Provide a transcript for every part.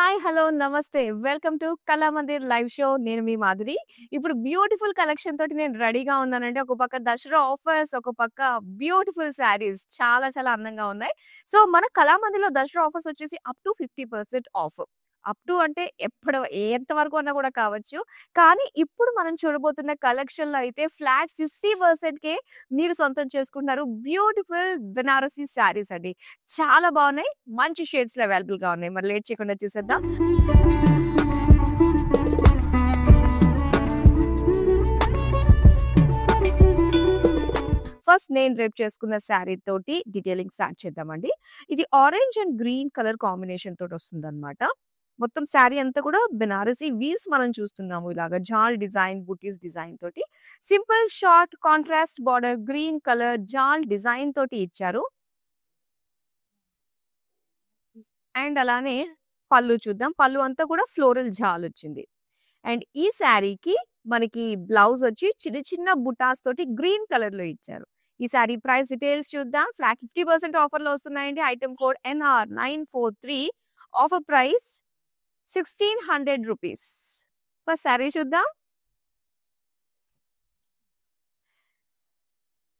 Hi! Hello! నమస్తే. Welcome to Kalamandir live show. నేను మీ మాధురి. ఇప్పుడు బ్యూటిఫుల్ కలెక్షన్ తోటి నేను రెడీగా ఉన్నానండి. ఒక పక్క దసరా ఆఫర్స్, ఒక పక్క బ్యూటిఫుల్ శారీస్ చాలా చాలా అందంగా ఉన్నాయి. సో, మన కళామందిర్‌లో దసరా ఆఫర్స్ వచ్చేసి up to 50% of. Up to అంటే ఎంత వరకు అన్నా కూడా కావచ్చు. కానీ ఇప్పుడు మనం చూడబోతున్న కలెక్షన్‌లో అయితే ఫ్లాట్ 50%కే మీరు సొంతం చేసుకుంటున్నారు. బ్యూటిఫుల్ బెనారసి శారీస్ అండి. చాలా బావున్నాయి. మంచి షేడ్స్‌లో అవైలబుల్‌గా ఉన్నాయి. మరి లేట్ చేయకుండా చూసేద్దాం. ఫస్ట్ నేను రేపు చేసుకున్న శారీ తోటి డీటెయిలింగ్ స్టార్ట్ చేద్దామండి. ఇది orange and green colour combination తోటొస్తుందనమాట. మొత్తం శారీ అంతా కూడా బెనారసి వీవ్స్ మనం చూస్తున్నాము. ఇలాగా జాల్ డిజైన్, బుటీస్ డిజైన్ తోటి. Simple short contrast border green colour జాల్ డిజైన్ తోటి ఇచ్చారు. అండ్ అలానే పళ్ళు చూద్దాం. పళ్ళు అంతా కూడా ఫ్లోరల్ జాలొచ్చింది. అండ్ ఈ శారీకి మనకి బ్లౌజ్ వచ్చి చిన్న చిన్న బుటాస్ తోటి గ్రీన్ కలర్‌లో ఇచ్చారు. ఈ శారీ ప్రైస్ డీటెయిల్స్ చూద్దాం. ఫ్లాట్ 50% ఆఫర్‌లో వస్తున్నాయండి. Item code NR943. Offer price ₹1600. First sari చూద్దాం.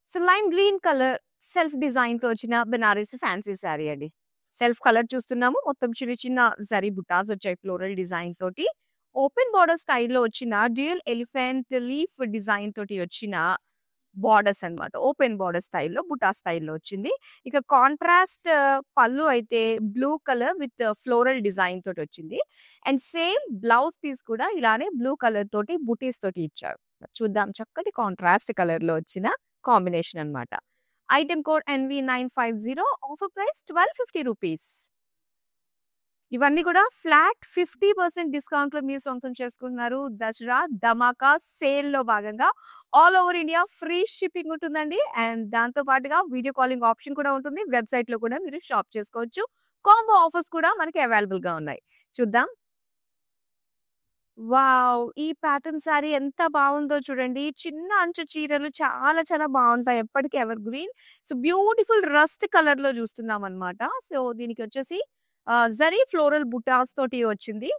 So, lime green colour self డిజైన్‌తో వచ్చిన బెనారసి ఫ్యాన్సీ శారీ అండి. సెల్ఫ్ కలర్ చూస్తున్నాము. మొత్తం చిన్న చిన్న జరీ బుటాస్ వచ్చాయి ఫ్లోరల్ డిజైన్ తోటి. ఓపెన్ బోర్డర్ స్టైల్‌లో వచ్చిన డ్యూయల్ ఎలిఫెంట్ లీఫ్ డిజైన్ తోటి వచ్చిన బోర్డర్స్ అన్నమాట. ఓపెన్ బోర్డర్ స్టైల్‌లో బుటా స్టైల్‌లో వచ్చింది. ఇక కాంట్రాస్ట్ పళ్ళు అయితే blue colour with floral design తోటి వచ్చింది. అండ్ సేమ్ బ్లౌజ్ పీస్ కూడా ఇలానే బ్లూ కలర్ తోటి బుటీస్ తోటి ఇచ్చారు. చూద్దాం చక్కటి కాంట్రాస్ట్ కలర్‌లో వచ్చిన కాంబినేషన్ అన్నమాట. Item code NV950. Offer price ₹1250. ఇవన్నీ కూడా ఫ్లాట్ 50% డిస్కౌంట్‌లో మీరు సొంతం చేసుకుంటున్నారు. దసరా ధమాకా సేల్‌లో భాగంగా all over India free shipping ఉంటుందండి. అండ్ దాంతో పాటుగా వీడియో కాలింగ్ ఆప్షన్ కూడా ఉంటుంది. వెబ్‌సైట్‌లో కూడా మీరు షాప్ చేసుకోవచ్చు. కాంబో ఆఫర్స్ కూడా మనకి అవైలబుల్‌గా ఉన్నాయి. చూద్దాం. వావ్! ఈ ప్యాటర్న్ శారీ ఎంత బావుందో చూడండి. చిన్న అంచు చీరలు చాలా చాలా బావుంటాయి. ఎప్పటికి ever green. So, beautiful rust కలర్‌లో చూస్తున్నామనమాట. సో, దీనికొచ్చేసి జరీ ఫ్లోరల్ బుటాస్ తోటి వచ్చింది.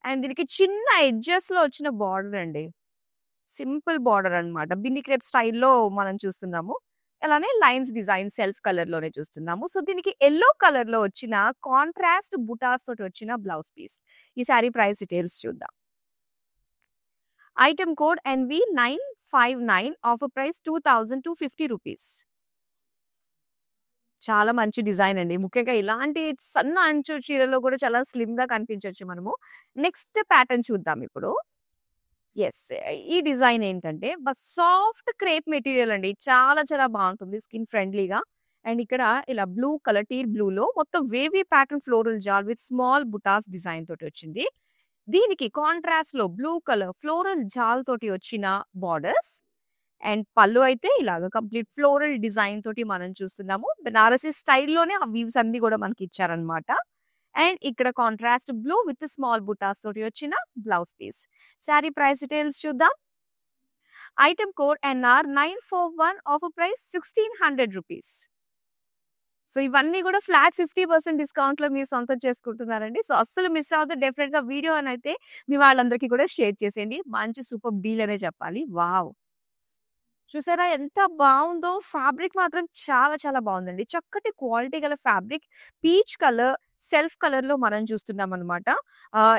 అండ్ దీనికి చిన్న ఎడ్జెస్‌లో వచ్చిన బార్డర్ అండి. సింపుల్ బార్డర్ అన్నమాట. బిన్ని క్రేప్ స్టైల్‌లో మనం చూస్తున్నాము. అలానే లైన్స్ డిజైన్ సెల్ఫ్ కలర్‌లోనే చూస్తున్నాము. సో, దీనికి యెల్లో కలర్‌లో వచ్చిన కాంట్రాస్ట్ బుటాస్ తోటి వచ్చిన బ్లౌజ్ పీస్. ఈ శారీ ప్రైస్ డీటెయిల్స్ చూద్దాం. Item code NV959. Offer price ₹2250. చాలా మంచి డిజైన్ అండి. ముఖ్యంగా ఇలాంటి సన్న అంచు చీరలో కూడా చాలా స్లిమ్‌గా కనిపించొచ్చు మనము. నెక్స్ట్ ప్యాటర్న్ చూద్దాం ఇప్పుడు. యెస్. ఈ డిజైన్ ఏంటంటే సాఫ్ట్ క్రేప్ మెటీరియల్ అండి. చాలా చాలా బావుంటుంది. స్కిన్ ఫ్రెండ్లీగా. అండ్ ఇక్కడ ఇలా బ్లూ కలర్ టీల్ బ్లూలో మొత్తం వేవీ ప్యాటర్న్ ఫ్లోరల్ జాల్ విత్ స్మాల్ బుటాస్ డిజైన్ తోటి వచ్చింది. దీనికి కాంట్రాస్ట్‌లో బ్లూ కలర్ ఫ్లోరల్ జాల్ తోటి వచ్చిన బార్డర్స్. అండ్ పళ్ళు అయితే ఇలాగ కంప్లీట్ ఫ్లోరల్ డిజైన్ తోటి మనం చూస్తున్నాము. బెనారసి స్టైల్‌లోనే ఆ వీవ్స్ అన్నీ కూడా మనకి ఇచ్చారన్నమాట. అండ్ ఇక్కడ కాంట్రాస్ట్ బ్లూ విత్ స్మాల్ బుటాస్ తోటి వచ్చిన blouse piece. Sari price details చూద్దాం. Item code NR941. Offer price ₹1600. So, ఇవన్నీ కూడా ఫ్లాట్ 50% డిస్కౌంట్‌లో మీరు సొంతం చేసుకుంటున్నారండి. సో, అస్సలు మిస్ అవ్వద్దు. డెఫినిట్‌గా వీడియో అనైతే మీ వాళ్ళందరికీ కూడా షేర్ చేసేయండి. మంచి సూపర్బ్ డీల్ అనే చెప్పాలి. వావ్! చూసారా ఎంత బావుందో! ఫ్యాబ్రిక్ మాత్రం చాలా చాలా బావుందండి. చక్కటి క్వాలిటీ గల ఫ్యాబ్రిక్. పీచ్ కలర్, సెల్ఫ్ కలర్‌లో మనం చూస్తున్నామనమాట.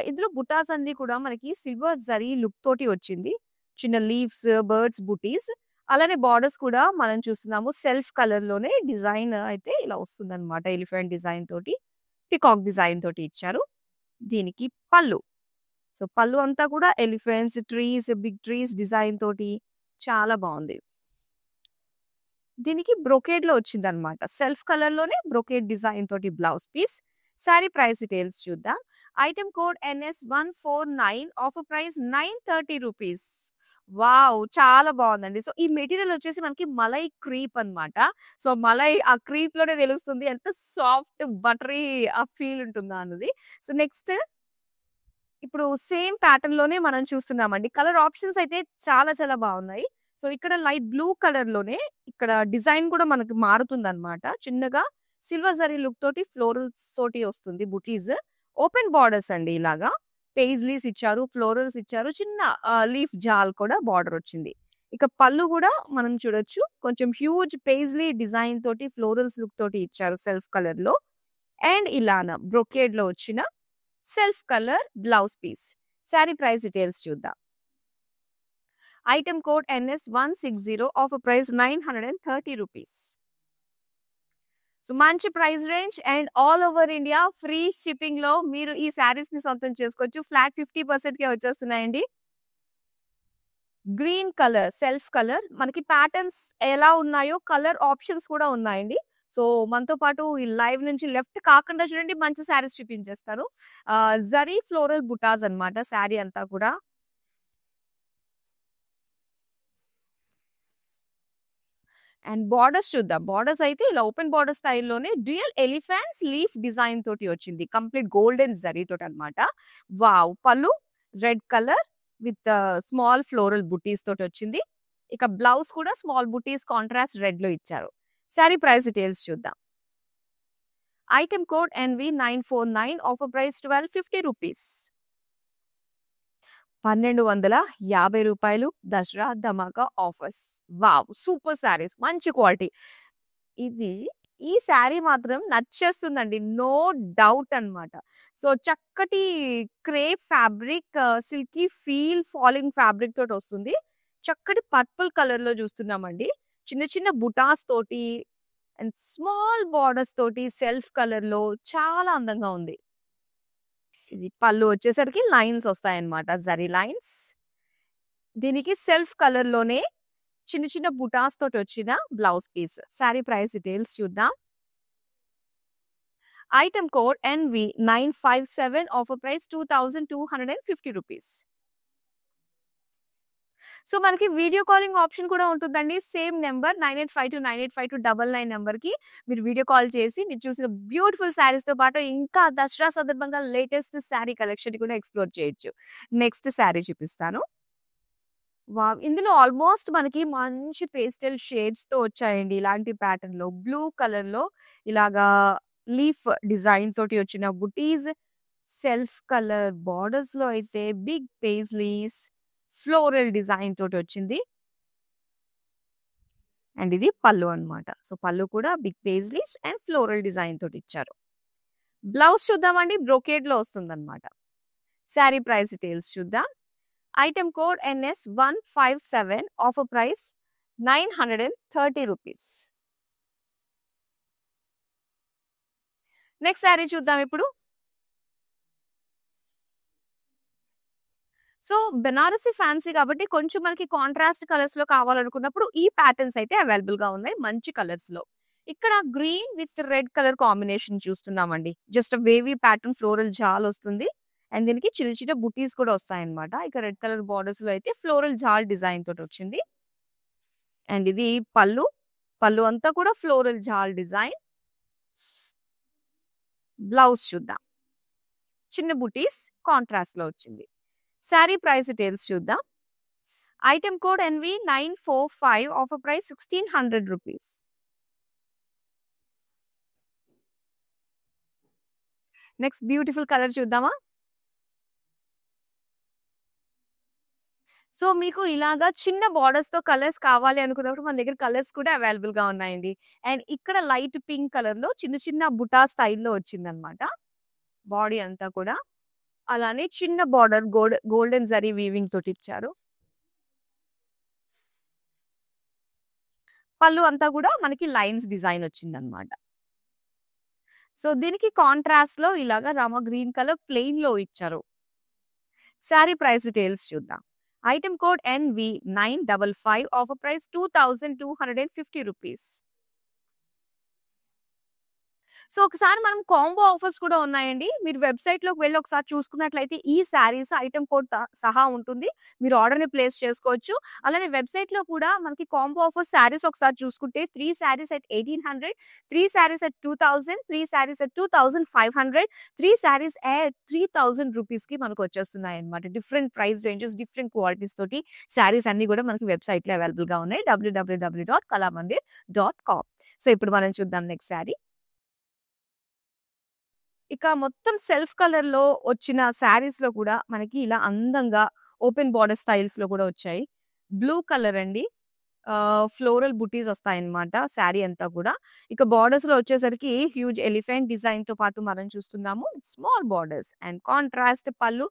ఇందులో బుటాస్ అన్నీ కూడా మనకి సిల్వర్ జరీ లుక్ తోటి వచ్చింది. చిన్న లీవ్స్, బర్డ్స్ బుటీస్. అలానే బార్డర్స్ కూడా మనం చూస్తున్నాము. సెల్ఫ్ కలర్‌లోనే డిజైన్ అయితే ఇలా వస్తుందనమాట. ఎలిఫెంట్ డిజైన్ తోటి, పీకాక్ డిజైన్ తోటి ఇచ్చారు. దీనికి పళ్ళు. సో, పళ్ళు అంతా కూడా elephants, trees, big trees design తోటి చాలా బావుంది. దీనికి బ్రొకేడ్‌లో వచ్చిందనమాట. సెల్ఫ్ కలర్‌లోనే బ్రొకేడ్ డిజైన్ తోటి blouse piece. Sari price details చూద్దాం. Item code NS149. Offer price ₹930. Wow! చాలా బావుందండి. సో, ఈ మెటీరియల్ వచ్చేసి మనకి మలై క్రీప్ అన్నమాట. సో, మలై ఆ క్రీప్‌లోనే తెలుస్తుంది ఎంత సాఫ్ట్ బటరీ ఆ ఫీల్ ఉంటుందా అన్నది. సో, నెక్స్ట్ ఇప్పుడు సేమ్ ప్యాటర్న్‌లోనే మనం చూస్తున్నామండి. కలర్ ఆప్షన్స్ అయితే చాలా చాలా బావున్నాయి. సో, ఇక్కడ లైట్ బ్లూ కలర్‌లోనే ఇక్కడ డిజైన్ కూడా మనకు మారుతుందన్నమాట. చిన్నగా సిల్వర్ జరీ లుక్ తోటి ఫ్లోరల్స్ తోటి వస్తుంది బుటీస్. ఓపెన్ బార్డర్స్ అండి ఇలాగా. పేజ్లీస్ ఇచ్చారు, ఫ్లోరల్స్ ఇచ్చారు. చిన్న లీఫ్ జాల్ కూడా బార్డర్ వచ్చింది. ఇక పళ్ళు కూడా మనం చూడొచ్చు. కొంచెం హ్యూజ్ పేజ్లీ డిజైన్ తోటి ఫ్లోరల్స్ లుక్ తోటి ఇచ్చారు సెల్ఫ్ కలర్ లో. అండ్ ఇలాన బ్రొకేడ్ లో వచ్చిన self colour blouse piece. Sari price details చూద్దాం. Item code NS160, offer price 930 rupees. So మంచి price range and all over India free shipping లో మీరు ఈ శారీస్ ని సొంతం చేసుకోవచ్చు. ఫ్లాట్ 50% కే వచ్చేస్తున్నాయండి. గ్రీన్ కలర్ సెల్ఫ్ కలర్, మనకి ప్యాటర్న్స్ ఎలా ఉన్నాయో కలర్ ఆప్షన్స్ కూడా ఉన్నాయండి. సో మనతో పాటు ఈ లైవ్ నుంచి లెఫ్ట్ కాకుండా చూడండి మంచి శారీస్ చూపించేస్తారు. జరీ ఫ్లోరల్ బుటాస్ అన్నమాట శారీ అంతా కూడా. అండ్ బార్డర్స్ చూద్దాం. బార్డర్స్ అయితే ఇలా ఓపెన్ బార్డర్ స్టైల్లోనే డ్యూయల్ ఎలిఫెంట్స్ లీఫ్ డిజైన్ తోటి వచ్చింది. కంప్లీట్ గోల్డెన్ జరీ తోటి అనమాట. వావ్. పళ్ళు red colour with small floral బుటీస్ తోటి వచ్చింది. ఇక బ్లౌజ్ కూడా స్మాల్ బుటీస్ కాంట్రాస్ట్ రెడ్ లో ఇచ్చారు. శారీ ప్రైస్ డీటెయిల్స్ చూద్దాం. Item code NV949, offer price 1250 rupees. 1250 రూపాయలు దసరా ధమాకా ఆఫర్స్. వావ్, సూపర్ శారీస్, మంచి క్వాలిటీ. ఈ శారీ మాత్రం నచ్చేస్తుందండి, నో డౌట్ అన్నమాట. సో చక్కటి crepe fabric, silky feel falling fabric తోటి వస్తుంది. చక్కటి పర్పుల్ కలర్ లో చూస్తున్నామండి. చిన్న చిన్న బుటాస్ తోటి అండ్ స్మాల్ బార్డర్స్ తోటి సెల్ఫ్ కలర్ లో చాలా అందంగా ఉంది. ఇది పళ్ళు వచ్చేసరికి లైన్స్ వస్తాయన్నమాట, జరీ లైన్స్. దీనికి సెల్ఫ్ కలర్ లోనే చిన్న చిన్న బుటాస్ తోటి వచ్చిన blouse piece. Sari price details చూద్దాం. Item code NV957, offer price 2250 rupees. So మనకి వీడియో కాలింగ్ ఆప్షన్ కూడా ఉంటుందండి. సేమ్ నెంబర్ 9852985299 నెంబర్ కి మీరు వీడియో కాల్ చేసి మీరు చూసిన బ్యూటిఫుల్ శారీస్ తో పాటు ఇంకా దసరా సందర్భంగా లేటెస్ట్ శారీ కలెక్షన్ కూడా ఎక్స్ప్లోర్ చేయొచ్చు. నెక్స్ట్ శారీ చూపిస్తాను. వావ్, ఇందులో ఆల్మోస్ట్ మనకి మంచి పేస్టల్ షేడ్స్ తో వచ్చాయండి. ఇలాంటి ప్యాటర్న్ లో బ్లూ కలర్ లో ఇలాగా లీఫ్ డిజైన్ తోటి వచ్చిన బుటీస్, సెల్ఫ్ కలర్ బార్డర్స్ లో అయితే బిగ్ పేజ్లీస్ ఫ్లోరల్ డిజైన్ తోటి వచ్చింది. అండ్ ఇది పళ్ళు అన్నమాట. సో పళ్ళు కూడా big paisleys and floral design తోటి ఇచ్చారు. బ్లౌజ్ చూద్దామండి, బ్రోకేడ్ లో వస్తుంది అనమాట. శారీ ప్రైస్ డీటెయిల్స్ చూద్దాం. Item code NS157, offer price 930 rupees. Next sari చూద్దాం ఇప్పుడు. సో బెనారసి ఫ్యాన్సీ కాబట్టి కొంచెం మనకి కాంట్రాస్ట్ కలర్స్ లో కావాలనుకున్నప్పుడు ఈ ప్యాటర్న్స్ అయితే అవైలబుల్ గా ఉన్నాయి మంచి కలర్స్ లో. ఇక్కడ green with red colour combination చూస్తున్నామండి. జస్ట్ వేవీ ప్యాటర్న్ ఫ్లోరల్ జాల్ వస్తుంది. అండ్ దీనికి చిన్న చిన్న బుటీస్ కూడా వస్తాయన్నమాట. ఇక రెడ్ కలర్ బార్డర్స్ లో అయితే ఫ్లోరల్ జాల్ డిజైన్ తోటి వచ్చింది. అండ్ ఇది పళ్ళు. పళ్ళు అంతా కూడా ఫ్లోరల్ జాల్ డిజైన్. బ్లౌజ్ చూద్దాం. చిన్న బుటీస్ కాంట్రాస్ట్ లో వచ్చింది. శారీ ప్రైస్ డీటెయిల్స్ చూద్దాం. Item code NV945, offer price 1600 rupees. Next beautiful colour చూద్దామా. సో మీకు ఇలాగా చిన్న బార్డర్స్ తో కలర్స్ కావాలి అనుకున్నప్పుడు మన దగ్గర కలర్స్ కూడా అవైలబుల్ గా ఉన్నాయండి. అండ్ ఇక్కడ లైట్ పింక్ కలర్ లో చిన్న చిన్న బుటా స్టైల్లో వచ్చిందనమాట. బాడీ అంతా కూడా అలానే చిన్న బార్డర్ గోల్డెన్ జరీ వీవింగ్ తోటి ఇచ్చారు. పళ్ళు అంతా కూడా మనకి లైన్స్ డిజైన్ వచ్చింది అనమాట. సో దీనికి కాంట్రాస్ట్ లో ఇలాగా రామ గ్రీన్ కలర్ ప్లెయిన్ లో ఇచ్చారు. శారీ ప్రైస్ డీటెయిల్స్ చూద్దాం. Item code NV955, offer price 2250 rupees. So ఒకసారి మనం కాంబో ఆఫర్స్ కూడా ఉన్నాయండి. మీరు వెబ్సైట్ లోకి వెళ్ళి ఒకసారి చూసుకున్నట్లయితే ఈ శారీస్ ఐటమ్ కోడ్ సహా ఉంటుంది. మీరు ఆర్డర్ ని ప్లేస్ చేసుకోవచ్చు. అలానే వెబ్సైట్ లో కూడా మనకి కాంబో ఆఫర్ శారీస్ ఒకసారి చూసుకుంటే 3 saris at 1800, 3 saris at 2000, 3 saris at 2500, 3 saris at 3000 rupees కి మనకు వచ్చేస్తున్నాయి అనమాట. Different price ranges, different qualities తోటి శారీస్ అన్ని కూడా మనకి వెబ్సైట్ లో అవైలబుల్ గా ఉన్నాయి. www.kalamandir.com. సో ఇప్పుడు మనం చూద్దాం నెక్స్ట్ శారీ. ఇక మొత్తం సెల్ఫ్ కలర్‌లో వచ్చిన శారీస్‌లో కూడా మనకి ఇలా అందంగా ఓపెన్ బోర్డర్ స్టైల్స్‌లో కూడా వచ్చాయి. బ్లూ కలర్ అండి. ఫ్లోరల్ బుటీస్ వస్తాయన్నమాట శారీ అంతా కూడా. ఇక బోర్డర్స్‌లో వచ్చేసరికి హ్యూజ్ ఎలిఫెంట్ డిజైన్‌తో పాటు మనం చూస్తున్నాము స్మాల్ బోర్డర్స్ అండ్ కాంట్రాస్ట్ పళ్ళు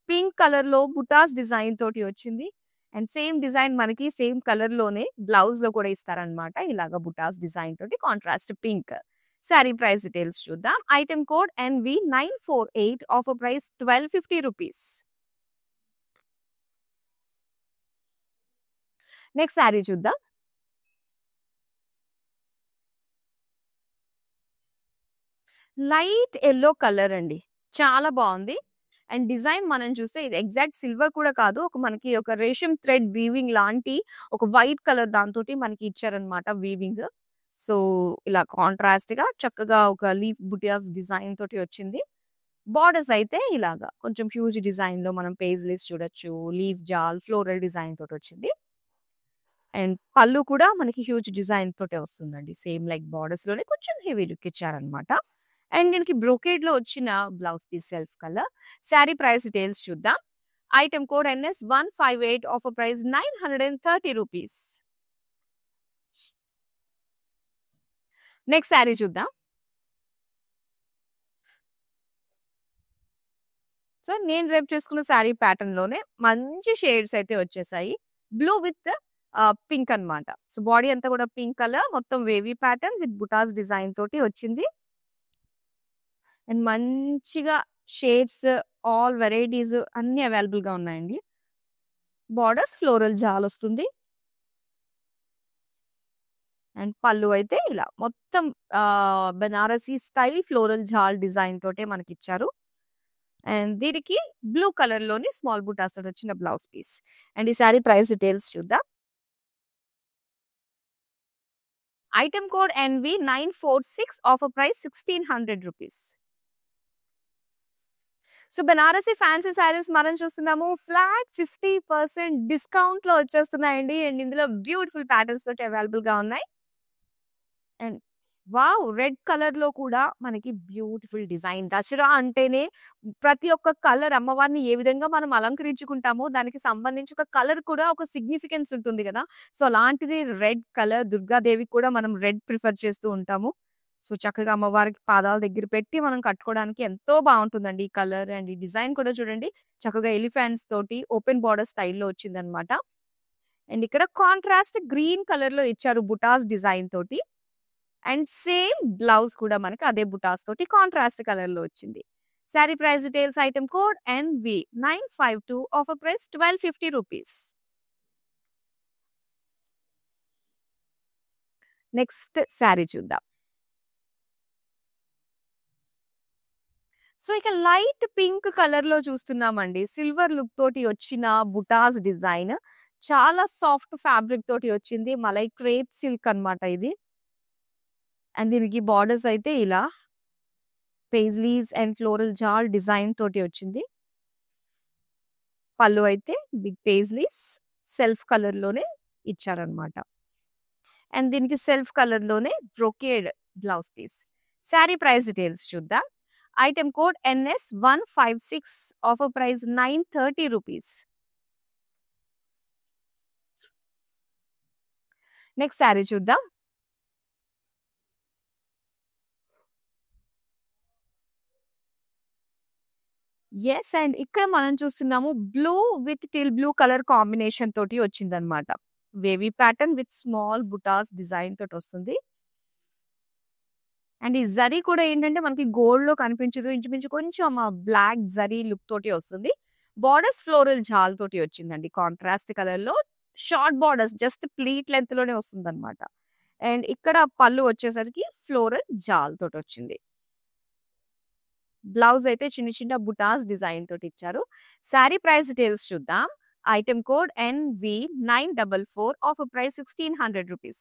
పింక్ కలర్‌లో బుటాస్ డిజైన్ తోటి వచ్చింది. అండ్ సేమ్ డిజైన్ మనకి సేమ్ కలర్‌లోనే బ్లౌజ్‌లో కూడా ఇస్తారన్నమాట. ఇలాగ బుటాస్ డిజైన్ తోటి contrast pink. Sari price details చూద్దాం. Item code NV948 offer price ₹1250. Next sari చూద్దాం. లైట్ యెల్లో కలర్ అండి. చాలా బావుంది. అండ్ డిజైన్ మనం చూస్తే ఇది ఎగ్జాక్ట్ సిల్వర్ కూడా కాదు. మనకి ఒక రేషమ్ థ్రెడ్ వీవింగ్ లాంటి ఒక వైట్ కలర్ దాంతోటి మనకి ఇచ్చారన్నమాట వీవింగ్. సో, ఇలా కాంట్రాస్ట్‌గా చక్కగా ఒక లీఫ్ బుటీస్ డిజైన్ తోటి వచ్చింది. బోర్డర్స్ అయితే ఇలాగా కొంచెం హ్యూజ్ డిజైన్‌లో మనం పేజ్‌లీస్ చూడొచ్చు. లీఫ్ జాల్, ఫ్లోరల్ డిజైన్ తోటొచ్చింది. అండ్ పళ్ళు కూడా మనకి హ్యూజ్ డిజైన్ తోటే వస్తుందండి. సేమ్ లైక్ బోర్డర్స్‌లోనే కొంచెం హెవీ లుక్ ఇచ్చారన్నమాట. అండ్ దీనికి బ్రొకేడ్‌లో వచ్చిన blouse piece self colour. Sari price details చూద్దాం. Item code NS158 offer price ₹930. Next sari చూద్దాం. సో, నేను రేపు చేసుకున్న శారీ ప్యాటర్న్‌లోనే మంచి షేడ్స్ అయితే వచ్చేసాయి. బ్లూ విత్ పింక్ అన్నమాట. సో, బాడీ అంతా కూడా పింక్ కలర్ మొత్తం wavy pattern with butas design తోటి వచ్చింది. అండ్ మంచిగా షేడ్స్ ఆల్ వెరైటీస్ అన్నీ అవైలబుల్‌గా ఉన్నాయండి. బోర్డర్స్ ఫ్లోరల్ జాల్ వస్తుంది. అండ్ పళ్ళు అయితే ఇలా మొత్తం Banarasi style floral jaal design తోటే మనకిచ్చారు. అండ్ దీనికి బ్లూ కలర్‌లోని స్మాల్ బుటాస్ తోటి వచ్చిన బ్లౌజ్ పీస్. అండ్ ఈ శారీ ప్రైస్ డీటెయిల్స్ చూద్దాం. Item code NV946 offer price ₹1600. So, Banarasi fancy saris మనం చూస్తున్నాము. ఫ్లాట్ 50% డిస్కౌంట్‌లో వచ్చేస్తున్నాయండి. అండ్ ఇందులో బ్యూటిఫుల్ ప్యాటర్న్స్ తోటి అవైలబుల్‌గా ఉన్నాయి. And wow! రెడ్ కలర్‌లో కూడా మనకి బ్యూటిఫుల్ డిజైన్. దసరా అంటేనే ప్రతి ఒక్క కలర్ అమ్మవారిని ఏ విధంగా మనం అలంకరించుకుంటామో దానికి సంబంధించి ఒక కలర్ కూడా ఒక సిగ్నిఫికెన్స్ ఉంటుంది గదా! సో, అలాంటిది రెడ్ కలర్ దుర్గాదేవికి కూడా మనం రెడ్ ప్రిఫర్ చేస్తూ ఉంటాము. సో, చక్కగా అమ్మవారికి పాదాల దగ్గర పెట్టి మనం కట్టుకోవడానికి ఎంతో బావుంటుందండి ఈ కలర్. అండ్ ఈ డిజైన్ కూడా చూడండి చక్కగా ఎలిఫెంట్స్ తోటి ఓపెన్ బోర్డర్ స్టైల్‌లో వచ్చిందనమాట. అండ్ ఇక్కడ కాంట్రాస్ట్ గ్రీన్ కలర్‌లో ఇచ్చారు బుటాస్ డిజైన్ తోటి. అండ్ సేమ్ బ్లౌజ్ కూడా మనకి అదే బుటాస్ తోటి కాంట్రాస్ట్ కలర్‌లో వచ్చింది. Sari price details item code NV952 offer price ₹1250. Next sari చూద్దాం. సో, ఇక లైట్ పింక్ కలర్‌లో చూస్తున్నామండి. సిల్వర్ లుక్ తోటి వచ్చిన బుటాస్ డిజైన్. చాలా సాఫ్ట్ ఫ్యాబ్రిక్ తోటి వచ్చింది. మలై క్రేప్ సిల్క్ అన్నమాట ఇది. అండ్ దీనికి బోర్డర్స్ అయితే ఇలా paisleys and floral jaal design తోటి వచ్చింది. పళ్ళు అయితే బిగ్ పేజ్లీస్ సెల్ఫ్ కలర్‌లోనే ఇచ్చారన్నమాట. అండ్ దీనికి సెల్ఫ్ కలర్‌లోనే brocade blouse piece. Sari price details చూద్దాం. Item code NS156 offer price ₹930. Next sari చూద్దాం. యెస్. అండ్ ఇక్కడ మనం చూస్తున్నాము blue with teal blue colour combination తోటి వచ్చిందన్నమాట. Wavy pattern with small buttas design తోటొస్తుంది. అండ్ ఈ జరీ కూడా ఏంటంటే మనకి గోల్డ్‌లో కనిపించదు. ఇంచుమించు కొంచెం బ్లాక్ జరీ లుక్ తోటి వస్తుంది. బోర్డర్స్ ఫ్లోరల్ జాల్ తోటి వచ్చిందండి. కాంట్రాస్ట్ కలర్‌లో షార్ట్ బోర్డర్స్ జస్ట్ ప్లీట్ లెంగ్త్‌లోనే వస్తుందన్నమాట. అండ్ ఇక్కడ పళ్ళు వచ్చేసరికి ఫ్లోరల్ జాల్ తోటొచ్చింది. బ్లౌజ్ అయితే చిన్న చిన్న బుటాస్ డిజైన్ తోటి ఇచ్చారు. శారీ ప్రైస్ డీటెయిల్స్ చూద్దాం. Item code NV944 offer price ₹1600.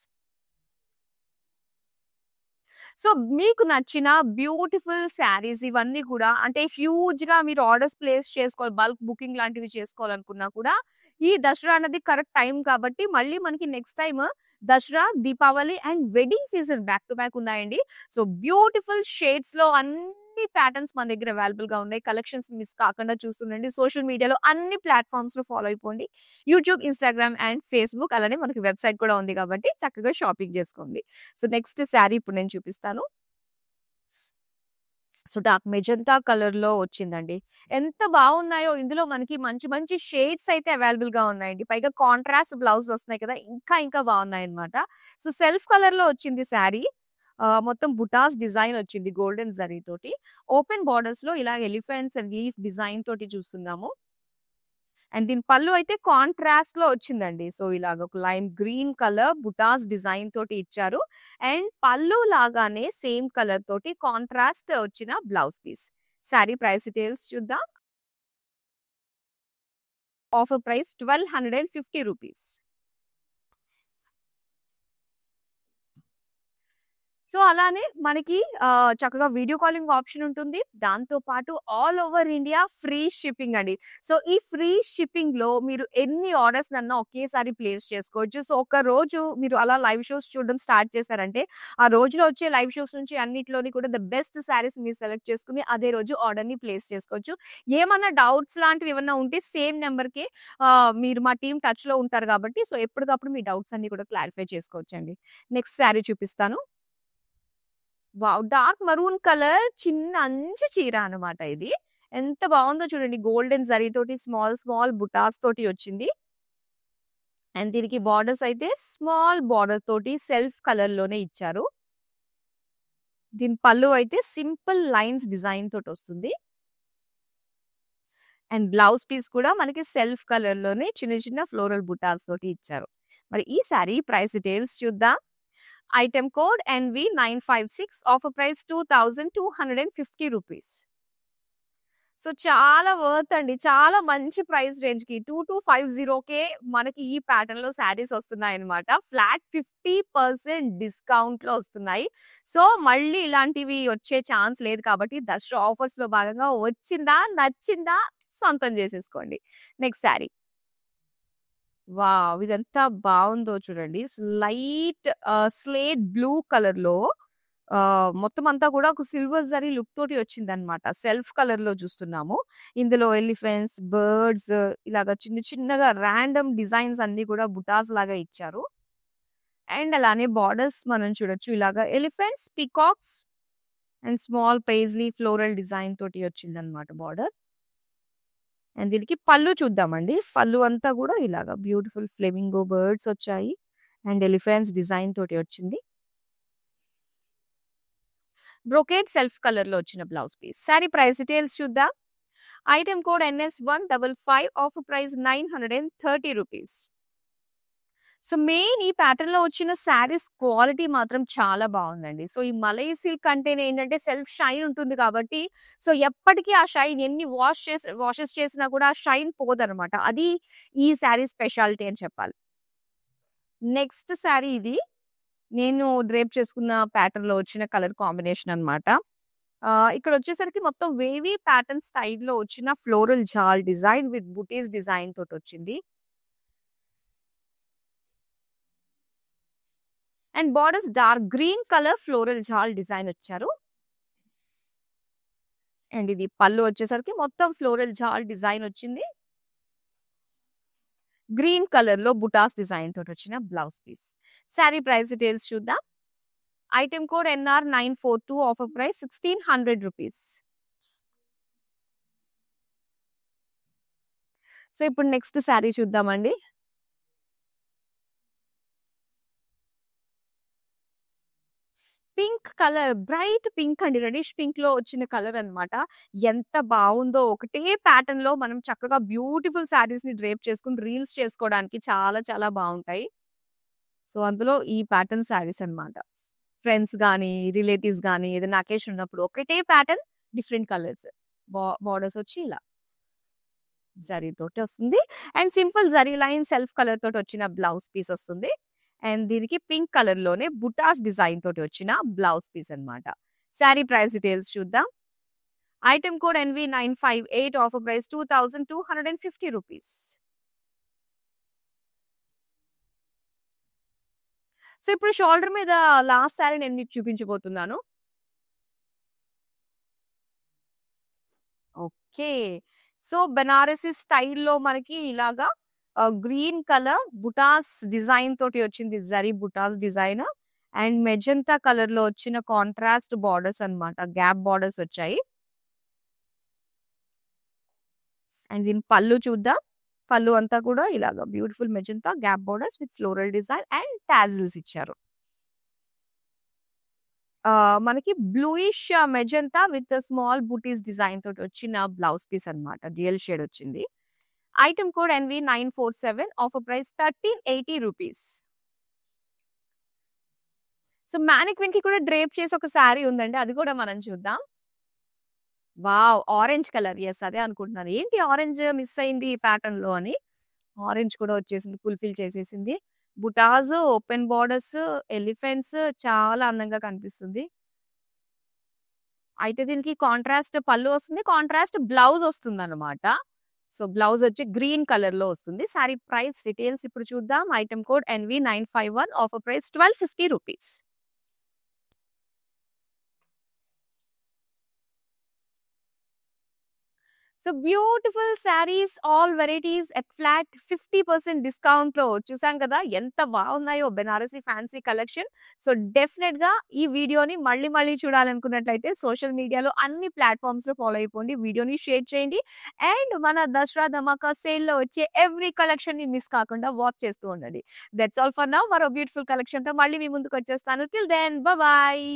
So, మీకు నచ్చిన బ్యూటిఫుల్ శారీస్ ఇవన్నీ కూడా అంటే హ్యూజ్‌గా మీరు ఆర్డర్స్ ప్లేస్ చేసుకోవాలి. బల్క్ బుకింగ్ లాంటివి చేసుకోవాలనుకున్నా కూడా ఈ దసరా అన్నది కరెక్ట్ టైం కాబట్టి మళ్ళీ మనకి next time Dasara, Deepavali and wedding season back to back ఉన్నాయండి. సో, బ్యూటిఫుల్ షేడ్స్‌లో అన్ని అన్ని ప్యాటర్న్స్ మన దగ్గర అవైలబుల్ గా ఉన్నాయి. కలెక్షన్స్ మిస్ కాకుండా చూస్తుండండి. సోషల్ మీడియాలో అన్ని ప్లాట్ఫామ్స్ లో ఫాలో అయిపోండి. యూట్యూబ్, ఇన్స్టాగ్రామ్ అండ్ ఫేస్బుక్, అలానే మనకి వెబ్సైట్ కూడా ఉంది కాబట్టి చక్కగా షాపింగ్ చేసుకోండి. సో నెక్స్ట్ శారీ ఇప్పుడు నేను చూపిస్తాను. సో డార్క్ మెజంతా కలర్‌లో వచ్చిందండి. ఎంత బావున్నాయో, ఇందులో మనకి మంచి మంచి షేడ్స్ అయితే అవైలబుల్‌గా ఉన్నాయండి. పైగా కాంట్రాస్ట్ బ్లౌజులొస్తున్నాయి కదా! ఇంకా ఇంకా బావున్నాయన్నమాట. సో సెల్ఫ్ కలర్‌లో వచ్చింది శారీ. మొత్తం బుటాస్ డిజైన్ వచ్చింది గోల్డెన్ జరీతోటి. ఓపెన్ బోర్డర్స్‌లో ఇలా ఎలిఫెంట్స్ అండ్ లీఫ్ డిజైన్ తోటి చూస్తున్నాము. అండ్ దీని పళ్ళు అయితే కాంట్రాస్ట్‌లో వచ్చిందండి. సో ఇలాగ ఒక lime green colour butas design తోటి ఇచ్చారు. అండ్ పళ్ళు లాగానే సేమ్ కలర్ తోటి కాంట్రాస్ట్ వచ్చిన blouse piece. Sari price details చూద్దాం. Offer price ₹1250. సో, అలానే మనకి చక్కగా వీడియో కాలింగ్ ఆప్షన్ ఉంటుంది. దాంతో పాటు all over India free shipping అండి. సో, ఈ ఫ్రీ షిప్పింగ్‌లో మీరు ఎన్ని ఆర్డర్స్‌నన్నా ఒకేసారి ప్లేస్ చేసుకోవచ్చు. సో, ఒక రోజు మీరు అలా లైవ్ షోస్ చూడడం స్టార్ట్ చేశారంటే, ఆ రోజులో వచ్చే లైవ్ షోస్ నుంచి అన్నిట్లోని కూడా ద బెస్ట్ శారీస్ మీరు సెలెక్ట్ చేసుకొని అదే రోజు ఆర్డర్‌ని ప్లేస్ చేసుకోవచ్చు. ఏమన్నా డౌట్స్ లాంటివి ఏమన్నా ఉంటే సేమ్ నంబర్‌కే మీరు మా టీమ్ టచ్‌లో ఉంటారు కాబట్టి, సో, ఎప్పటికప్పుడు మీ డౌట్స్ అన్నీ కూడా క్లారిఫై చేసుకోవచ్చండి. నెక్స్ట్ శారీ చూపిస్తాను. వావ్! డార్క్ మరూన్ కలర్ చిన్న అంచు చీర అన్నమాట ఇది. ఎంత బావుందో చూడండి. గోల్డెన్ జరీతోటి స్మాల్ స్మాల్ బుటాస్ తోటి వచ్చింది. అండ్ దీనికి బోర్డర్స్ అయితే స్మాల్ బోర్డర్ తోటి సెల్ఫ్ కలర్‌లోనే ఇచ్చారు. దీని పళ్ళు అయితే సింపుల్ లైన్స్ డిజైన్ తోటొస్తుంది. అండ్ బ్లౌజ్ పీస్ కూడా మనకి సెల్ఫ్ కలర్‌లోనే చిన్న చిన్న ఫ్లోరల్ బుటాస్ తోటి ఇచ్చారు. మరి ఈ సారీ ప్రైస్ డీటెయిల్స్ చూద్దాం. Item code NV956, offer price ₹2250. So, చాలా వర్త్ అండి. చాలా మంచి ప్రైస్ రేంజ్‌కి 2250కే మనకి ఈ ప్యాటర్న్‌లో శారీస్ వస్తున్నాయన్నమాట. ఫ్లాట్ 50% డిస్కౌంట్‌లో వస్తున్నాయి. సో, మళ్ళీ ఇలాంటివి వచ్చే ఛాన్స్ లేదు కాబట్టి దసరా ఆఫర్స్‌లో భాగంగా వచ్చిందా, నచ్చిందా సొంతం చేసేసుకోండి. నెక్స్ట్ శారీ. వావ్! ఇదెంత బావుందో చూడండి. లైట్ స్లేట్ బ్లూ కలర్‌లో మొత్తం అంతా కూడా ఒక సిల్వర్ జరీ లుక్ తోటి వచ్చిందనమాట. సెల్ఫ్ కలర్‌లో చూస్తున్నాము. ఇందులో ఎలిఫెంట్స్, బర్డ్స్ ఇలాగ చిన్న చిన్నగా రాండమ్ డిజైన్స్ అన్నీ కూడా బుటాస్ లాగా ఇచ్చారు. అండ్ అలానే బోర్డర్స్ మనం చూడొచ్చు. ఇలాగ elephants, peacocks and small paisley floral design తోటి వచ్చిందనమాట బోర్డర్. అండ్ దీనికి పళ్ళు చూద్దామండి. పళ్ళు అంతా కూడా ఇలాగ బ్యూటిఫుల్ ఫ్లెమింగో బర్డ్స్ వచ్చాయి. అండ్ ఎలిఫెంట్స్ డిజైన్ తోటి వచ్చింది. బ్రొకేడ్ సెల్ఫ్ కలర్‌లో వచ్చిన blouse piece. Sari price details చూద్దాం. Item code NS155, offer price ₹930. So, main ఈ ప్యాటర్న్‌లో వచ్చిన శారీస్ క్వాలిటీ మాత్రం చాలా బావుందండి. సో, ఈ మలై సిల్క్ అంటేనే ఏంటంటే సెల్ఫ్ షైన్ ఉంటుంది కాబట్టి, సో, ఎప్పటికీ ఆ షైన్ ఎన్ని వాషెస్ చేసినా కూడా ఆ షైన్ పోదనమాట. అది ఈ శారీ స్పెషాలిటీ అని చెప్పాలి. నెక్స్ట్ శారీ ఇది. నేను డ్రేప్ చేసుకున్న ప్యాటర్న్‌లో వచ్చిన కలర్ కాంబినేషన్ అన్నమాట. ఇక్కడొచ్చేసరికి మొత్తం వేవీ ప్యాటర్న్ స్టైల్‌లో వచ్చిన floral jaal design with butis design తోటొచ్చింది. And borders dark green colour floral jaal design వచ్చారు. అండ్ ఇది పళ్ళు వచ్చేసరికి మొత్తం ఫ్లోరల్ జాల్ డిజైన్ వచ్చింది. గ్రీన్ కలర్‌లో బుటాస్ డిజైన్ తోటొచ్చిన blouse piece. Sari price details చూద్దాం. Item code NR942, offer price ₹1600. So, ఇప్పుడు నెక్స్ట్ శారీ చూద్దామండి. పింక్ కలర్, బ్రైట్ పింక్ అండి. రెడిష్ పింక్‌లో వచ్చిన కలర్ అన్నమాట. ఎంత బావుందో! ఒకటే ప్యాటర్న్‌లో మనం చక్కగా బ్యూటిఫుల్ శారీస్‌ని డ్రేప్ చేసుకొని రీల్స్ చేసుకోవడానికి చాలా చాలా బావుంటాయి. సో, అందులో ఈ ప్యాటర్న్ శారీస్ అన్నమాట. ఫ్రెండ్స్ గాని, రిలేటివ్స్ గాని ఏదైనా అకేషన్ ఉన్నప్పుడు ఒకటే ప్యాటర్న్ డిఫరెంట్ కలర్స్. బోర్డర్స్ వచ్చి ఇలా జరీతోటి వస్తుంది. And simple zari line self colour తోటి వచ్చిన బ్లౌజ్ పీస్ వస్తుంది. అండ్ దీనికి పింక్ కలర్ లోనే బుటాస్ డిజైన్ తోటి వచ్చిన బ్లౌజ్ పీస్ అన్నమాట. శారీ ప్రైస్ డీటెయిల్స్ చూద్దాం. Item code NV958, offer price ₹2250. So, ఇప్పుడు షోల్డర్ మీద లాస్ట్ శారీ నేను మీకు చూపించబోతున్నాను. ఓకే. సో, బెనారసి స్టైల్‌లో మనకి ఇలాగా గ్రీన్ కలర్ బుటాస్ డిజైన్ తోటి వచ్చింది. Zari butas design and magenta కలర్‌లో వచ్చిన కాంట్రాస్ట్ బోర్డర్స్ అన్నమాట. గ్యాప్ బోర్డర్స్ వచ్చాయి. అండ్ దీని పళ్ళు చూద్దాం. పళ్ళు అంతా కూడా ఇలాగ beautiful magenta gap borders with floral design and tassels ఇచ్చారు. మనకి bluish magenta with small butis design తోటి వచ్చిన బ్లౌజ్ పీస్ అన్నమాట. డ్యూయల్ షేడ్ వచ్చింది. Item code NV947 offer price ₹1380. So, మానిక్విన్‌కి కూడా డ్రేప్ చేసి ఒక సారీ ఉందండి. అది కూడా మనం చూద్దాం. వావ్! Orange colour. యెస్. అదే అనుకుంటున్నాను. ఏంటి ఆరెంజ్ మిస్ అయింది ఈ ప్యాటర్న్‌లో అని. ఆరెంజ్ కూడా వచ్చేసింది. ఫుల్‌ఫిల్ చేసేసింది. బుటాస్, ఓపెన్ బోర్డర్స్, ఎలిఫెంట్స్ చాలా అందంగా కనిపిస్తుంది. అయితే దీనికి కాంట్రాస్ట్ పళ్ళు వస్తుంది. కాంట్రాస్ట్ బ్లౌజ్ వస్తుందన్నమాట. సో, బ్లౌజ్ వచ్చి గ్రీన్ కలర్‌లో వస్తుంది. సారీ ప్రైస్ డీటెయిల్స్ ఇప్పుడు చూద్దాం. Item code NV951 offer price ₹1250. So, beautiful saris all varieties at flat 50% డిస్కౌంట్‌లో చూసాం కదా! ఎంత బాగున్నాయో బెనారసి ఫ్యాన్సీ కలెక్షన్. సో, డెఫినెట్‌గా ఈ వీడియోని మళ్ళీ మళ్ళీ చూడాలనుకున్నట్లయితే సోషల్ మీడియాలో అన్ని ప్లాట్‌ఫార్మ్స్‌లో ఫాలో అయిపోండి. వీడియోని షేర్ చేయండి. అండ్ మన దసరా ధమాకా సేల్‌లో వచ్చే ఎవ్రీ కలెక్షన్‌ని మిస్ కాకుండా వాచ్ చేస్తూ ఉండండి. That's all for now. మరో బ్యూటిఫుల్ కలెక్షన్‌తో మళ్ళీ మీ ముందుకు వచ్చేస్తాను. Till then bye.